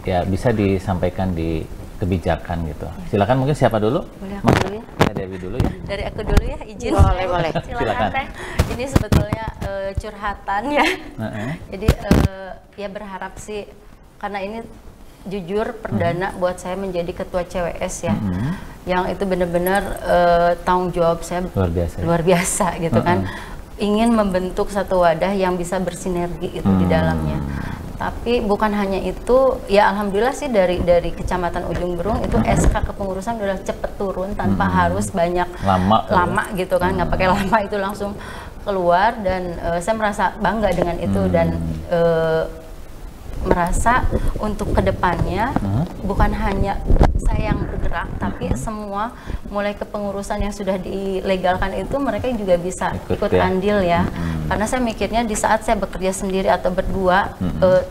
ya bisa disampaikan di kebijakan gitu. Silakan, mungkin siapa dulu? Boleh aku dulu ya? Dewi dulu ya. Dari aku dulu ya, izin. Boleh. Silakan. Ini sebetulnya curhatan ya. Jadi ya berharap sih, karena ini jujur perdana buat saya menjadi ketua CWS ya. Yang itu benar-benar tanggung jawab saya luar biasa gitu kan. Ingin membentuk satu wadah yang bisa bersinergi itu di dalamnya. Tapi bukan hanya itu, ya alhamdulillah sih dari Kecamatan Ujung Berung itu SK kepengurusan udah cepet turun tanpa harus banyak lama gitu kan, nggak pakai lama, itu langsung keluar. Dan saya merasa bangga dengan itu dan merasa untuk kedepannya bukan hanya saya yang bergerak, tapi semua mulai kepengurusan yang sudah dilegalkan itu mereka juga bisa ikut andil ya. Karena saya mikirnya di saat saya bekerja sendiri atau berdua,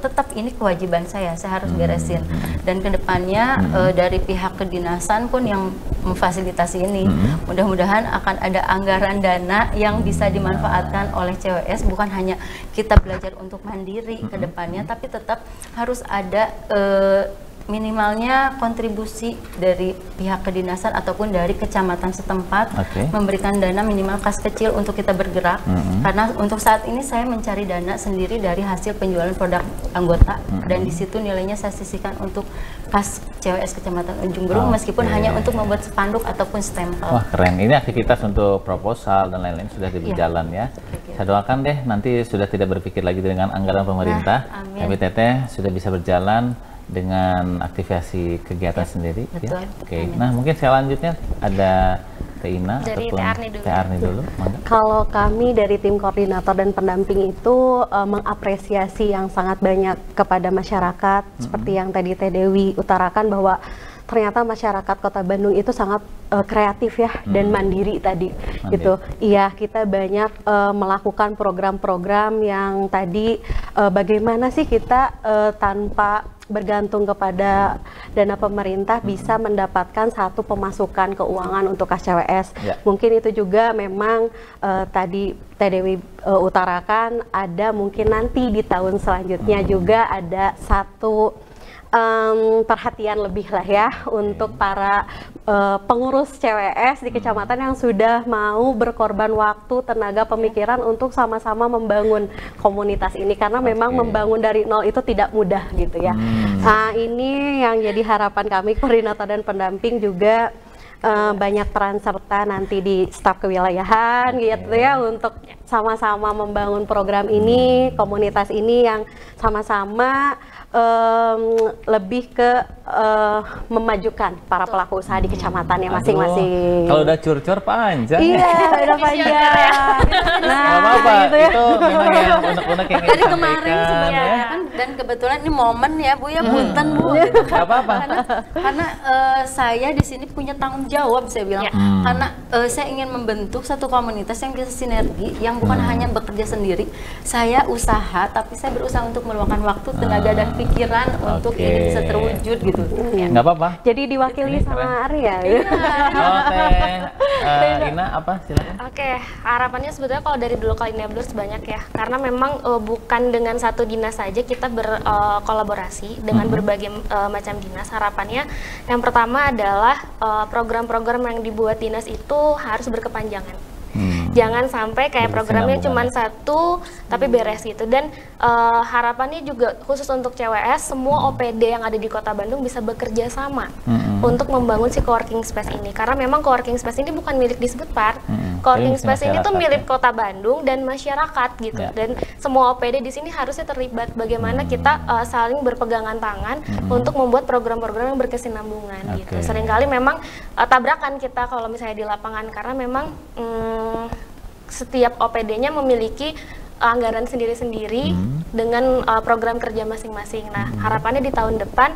tetap ini kewajiban saya harus beresin. Dan kedepannya dari pihak kedinasan pun yang memfasilitasi ini, mudah-mudahan akan ada anggaran dana yang bisa dimanfaatkan oleh CWS, bukan hanya kita belajar untuk mandiri kedepannya, tapi tetap harus ada minimalnya kontribusi dari pihak kedinasan ataupun dari kecamatan setempat, memberikan dana minimal kas kecil untuk kita bergerak. Karena untuk saat ini saya mencari dana sendiri dari hasil penjualan produk anggota, dan di situ nilainya saya sisihkan untuk kas CWS Kecamatan Ujung Berung, meskipun hanya untuk membuat spanduk ataupun stempel. Wah, keren. Ini aktivitas untuk proposal dan lain-lain sudah berjalan ya. Saya doakan deh nanti sudah tidak berpikir lagi dengan anggaran pemerintah, tapi Teteh sudah bisa berjalan dengan aktivasi kegiatan sendiri. Ya? Oke. Nah, mungkin selanjutnya ada Teh Ina dari ataupun Teh Arni dulu. Kalau kami dari tim koordinator dan pendamping itu mengapresiasi yang sangat banyak kepada masyarakat, seperti yang tadi Teh Dewi utarakan bahwa ternyata masyarakat Kota Bandung itu sangat kreatif ya dan mandiri tadi gitu. Iya, kita banyak melakukan program-program yang tadi bagaimana sih kita tanpa bergantung kepada dana pemerintah bisa mendapatkan satu pemasukan keuangan untuk KCWS. Mungkin itu juga memang tadi Teh Dewi utarakan, ada mungkin nanti di tahun selanjutnya juga ada satu perhatian lebih lah ya untuk para pengurus CWS di kecamatan yang sudah mau berkorban waktu, tenaga, pemikiran untuk sama-sama membangun komunitas ini, karena memang membangun dari nol itu tidak mudah gitu ya. Nah, ini yang jadi harapan kami koordinator dan pendamping juga banyak peran serta nanti di staf kewilayahan gitu ya, untuk sama-sama membangun program ini, komunitas ini yang sama-sama lebih ke memajukan para pelaku usaha di kecamatannya masing-masing. Kalau udah curcor panjang. Iya, udah panjang. Nah, apa-apa, gitu ya. Itu memang yang unek-unek yang dari kemarin sebenarnya kan, dan kebetulan ini momen ya Bu ya, punten Bu. Gitu. Gak apa-apa. Karena saya di sini punya tanggung jawab, saya bilang. Karena saya ingin membentuk satu komunitas yang bisa sinergi, yang bukan hanya bekerja sendiri. Saya usaha, tapi saya berusaha untuk meluangkan waktu, tenaga dan pikiran untuk ini bisa terwujud gitu. Nggak apa-apa. Jadi diwakili sama Arya. Oh, Teh Ina apa? Silakan. Oke, harapannya sebetulnya kalau dari Local Enablers banyak ya, karena memang bukan dengan satu dinas saja kita berkolaborasi dengan berbagai macam dinas. Harapannya yang pertama adalah program-program yang dibuat dinas itu harus berkepanjangan. Jangan sampai kayak programnya cuma satu tapi beres gitu. Dan harapannya juga khusus untuk CWS, semua OPD yang ada di Kota Bandung bisa bekerja sama untuk membangun si coworking space ini. Karena memang coworking space ini bukan milik Disbudpar. Coworking space ini tuh milik Kota Bandung dan masyarakat gitu. Dan semua OPD di sini harusnya terlibat. Bagaimana kita saling berpegangan tangan untuk membuat program-program yang berkesinambungan gitu. Seringkali memang tabrakan kita kalau misalnya di lapangan, karena memang setiap OPD-nya memiliki anggaran sendiri-sendiri dengan program kerja masing-masing. Nah, harapannya di tahun depan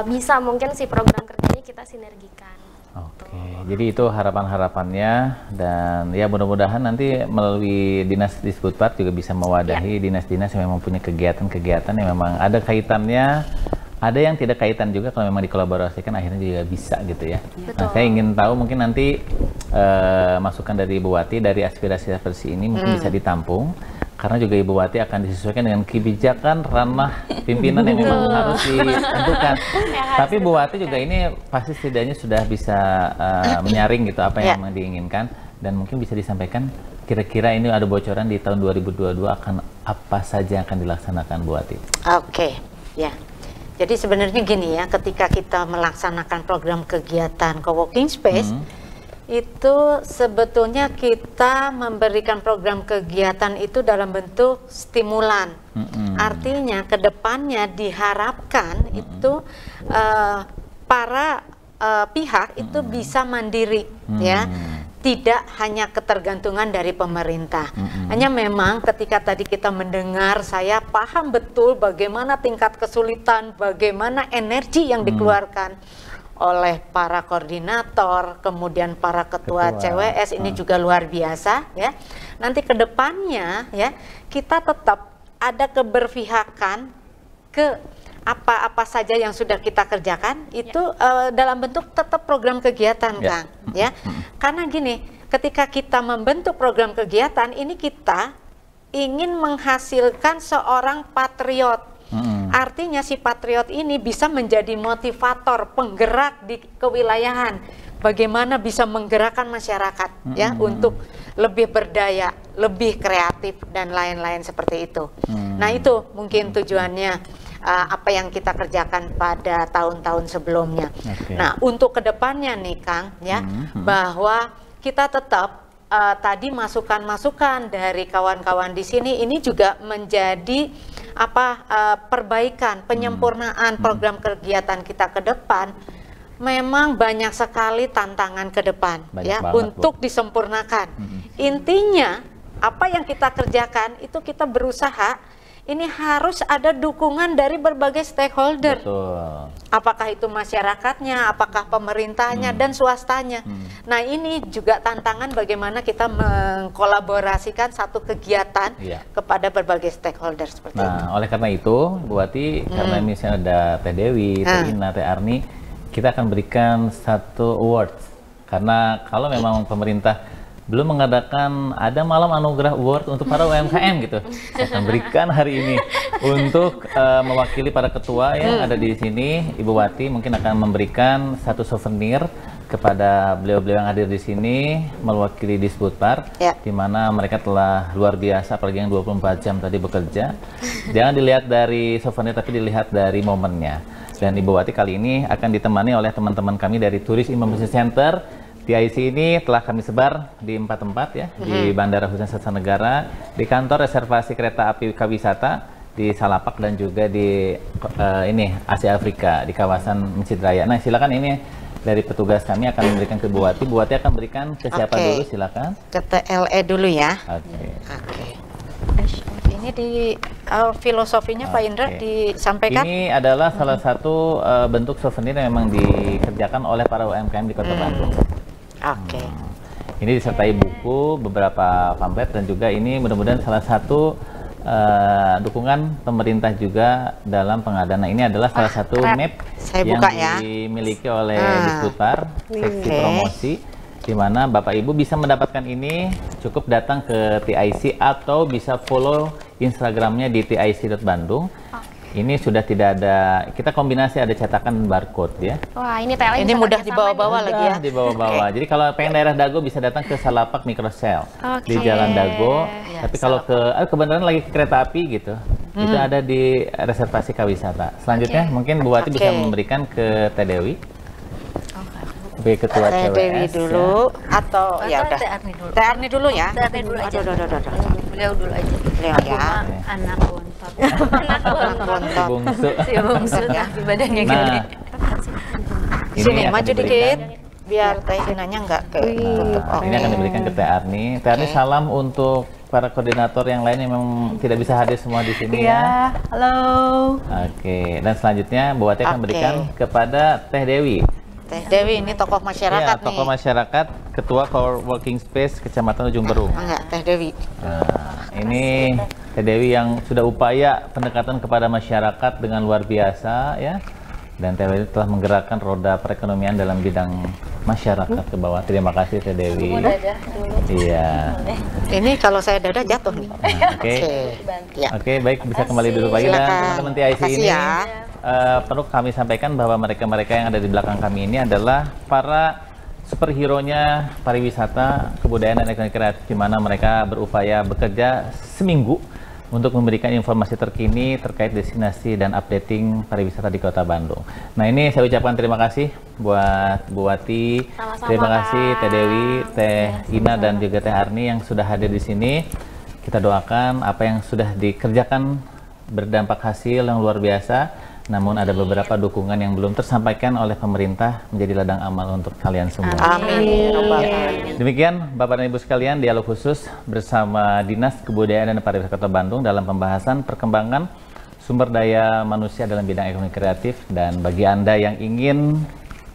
bisa mungkin si program kerjanya kita sinergikan. Oke, jadi itu harapan-harapannya, dan ya mudah-mudahan nanti melalui Dinas Disbudpar juga bisa mewadahi dinas-dinas yang memang punya kegiatan-kegiatan yang memang ada kaitannya. Ada yang tidak kaitan juga, kalau memang dikolaborasikan akhirnya juga bisa gitu ya. Nah, saya ingin tahu mungkin nanti masukan dari Ibu Wati dari aspirasi seperti ini mungkin bisa ditampung, karena juga Ibu Wati akan disesuaikan dengan kebijakan ranah pimpinan yang memang harus ditentukan. Tapi Bu Wati juga ini pasti setidaknya sudah bisa menyaring gitu apa yang memang diinginkan, dan mungkin bisa disampaikan kira-kira ini ada bocoran di tahun 2022 akan apa saja yang akan dilaksanakan Bu Wati. Oke, ya. Jadi sebenarnya gini ya, ketika kita melaksanakan program kegiatan coworking space, itu sebetulnya kita memberikan program kegiatan itu dalam bentuk stimulan. Artinya kedepannya diharapkan itu para pihak itu bisa mandiri, ya, tidak hanya ketergantungan dari pemerintah. Hanya memang ketika tadi kita mendengar, saya paham betul bagaimana tingkat kesulitan, bagaimana energi yang dikeluarkan oleh para koordinator, kemudian para ketua CWS, ini juga luar biasa, ya. Nanti kedepannya, ya, kita tetap ada keberpihakan ke apa-apa saja yang sudah kita kerjakan itu dalam bentuk tetap program kegiatan, Kang, ya. Karena gini, ketika kita membentuk program kegiatan ini, kita ingin menghasilkan seorang patriot. Artinya si patriot ini bisa menjadi motivator, penggerak di kewilayahan. Bagaimana bisa menggerakkan masyarakat, ya, untuk lebih berdaya, lebih kreatif dan lain-lain seperti itu. Nah, itu mungkin tujuannya apa yang kita kerjakan pada tahun-tahun sebelumnya. Nah, untuk kedepannya nih, Kang, ya, bahwa kita tetap tadi masukan-masukan dari kawan-kawan di sini ini juga menjadi perbaikan, penyempurnaan program kegiatan kita ke depan. Memang banyak sekali tantangan ke depan, ya, untuk disempurnakan. Intinya apa yang kita kerjakan itu kita berusaha ini harus ada dukungan dari berbagai stakeholder. Betul. Apakah itu masyarakatnya, apakah pemerintahnya, dan swastanya. Nah, ini juga tantangan bagaimana kita mengkolaborasikan satu kegiatan kepada berbagai stakeholder seperti itu. Nah, oleh karena itu, Bu Wati, karena misalnya ada Teh Dewi, Teh Ina, Teh Arni, kita akan berikan satu awards. Karena kalau memang pemerintah belum mengadakan ada malam anugerah award untuk para UMKM gitu, saya akan berikan hari ini untuk mewakili para ketua yang ada di sini. Ibu Wati mungkin akan memberikan satu souvenir kepada beliau-beliau yang hadir di sini mewakili Disbudpar, di mana mereka telah luar biasa, apalagi yang 24 jam tadi bekerja. Jangan dilihat dari souvenir, tapi dilihat dari momennya. Dan Ibu Wati kali ini akan ditemani oleh teman-teman kami dari Turis Information Center. TIC ini telah kami sebar di 4 tempat, ya, di Bandara Hussein Sastra Negara, di kantor reservasi kereta api Kawisata di Salapak, dan juga di ini Asia Afrika di kawasan Masjid Raya. Nah, silakan ini dari petugas kami akan memberikan ke Bu Wati. Bu Wati akan berikan ke siapa dulu, silakan? Ke TLE dulu, ya. Oke. Ini di filosofinya Pak Indra disampaikan. Ini adalah salah satu bentuk souvenir yang memang dikerjakan oleh para UMKM di Kota Bandung. Ini disertai buku, beberapa pamflet, dan juga ini mudah-mudahan salah satu dukungan pemerintah juga dalam pengadaan. Nah, ini adalah salah satu map yang dimiliki oleh Disbudpar, seksi promosi, di mana Bapak Ibu bisa mendapatkan ini cukup datang ke TIC atau bisa follow Instagramnya di TIC.Bandung. Ini sudah tidak ada, kita kombinasi ada cetakan barcode, ya. Wah, ini TLE ini mudah dibawa-bawa lagi, ya. Dibawa-bawa. Jadi kalau pengen daerah Dago bisa datang ke Salapak Microcell di Jalan Dago. Tapi kalau kebenaran lagi ke kereta api gitu, itu ada di reservasi Kawisata. Selanjutnya mungkin Bu Wati bisa memberikan ke Teh Dewi. Ketua Teh Dewi dulu, atau ya udah Teh Arni dulu, ya. Teh Arni dulu aja. Beliau dulu aja. Beliau, ya. Anak bontot. Anak bontot. Si bungsu tapi badannya gede. Sini maju dikit biar Teh Inanya nggak ke tutup. Ini akan diberikan ke Teh Arni. Teh Arni, salam untuk para koordinator yang lain yang memang tidak bisa hadir semua di sini, ya. Halo. Oke, dan selanjutnya Bu Wati akan berikan kepada Teh Dewi. Teh Dewi ini tokoh masyarakat, tokoh masyarakat, Ketua Coworking Space Kecamatan Ujung Berung. Enggak, Teh Dewi. Nah, ini Teh Dewi yang sudah upaya pendekatan kepada masyarakat dengan luar biasa, ya. Dan Teh Dewi telah menggerakkan roda perekonomian dalam bidang masyarakat ke bawah. Terima kasih Teh Dewi. Iya. Ini kalau saya dadah jatuh nih. Oke, baik, bisa kembali dulu lagi. Dan teman-teman TIC ini perlu kami sampaikan bahwa mereka-mereka yang ada di belakang kami ini adalah para superhero-nya pariwisata, kebudayaan, dan ekonomi kreatif, di mana mereka berupaya bekerja seminggu untuk memberikan informasi terkini terkait destinasi dan updating pariwisata di Kota Bandung. Nah, ini saya ucapkan terima kasih buat Bu Wati, terima kasih Teh Dewi, Teh Ina dan juga Teh Arni yang sudah hadir di sini. Kita doakan apa yang sudah dikerjakan berdampak hasil yang luar biasa. Namun ada beberapa dukungan yang belum tersampaikan oleh pemerintah menjadi ladang amal untuk kalian semua. Amin. Demikian Bapak dan Ibu sekalian, dialog khusus bersama Dinas Kebudayaan dan Pariwisata Kota Bandung dalam pembahasan perkembangan sumber daya manusia dalam bidang ekonomi kreatif. Dan bagi Anda yang ingin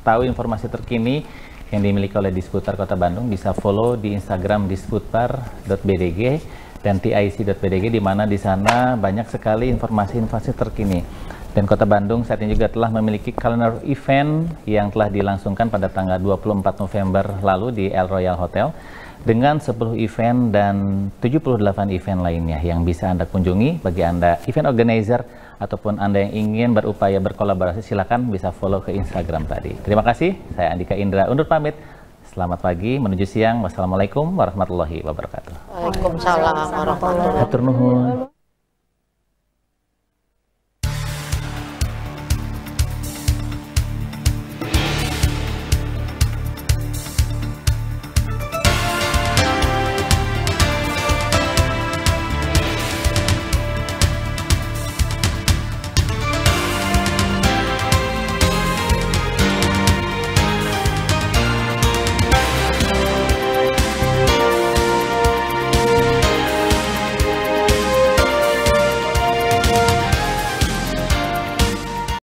tahu informasi terkini yang dimiliki oleh Disputar Kota Bandung, bisa follow di Instagram disputar.bdg dan tic.bdg, di mana di sana banyak sekali informasi-informasi terkini. Dan Kota Bandung saat ini juga telah memiliki kalender event yang telah dilangsungkan pada tanggal 24 November lalu di El Royal Hotel dengan 10 event dan 78 event lainnya yang bisa Anda kunjungi. Bagi Anda event organizer ataupun Anda yang ingin berupaya berkolaborasi, silakan bisa follow ke Instagram tadi. Terima kasih, saya Andika Indra undur pamit. Selamat pagi menuju siang. Wassalamualaikum warahmatullahi wabarakatuh. Waalaikumsalam warahmatullahi wabarakatuh. Hatur nuhun.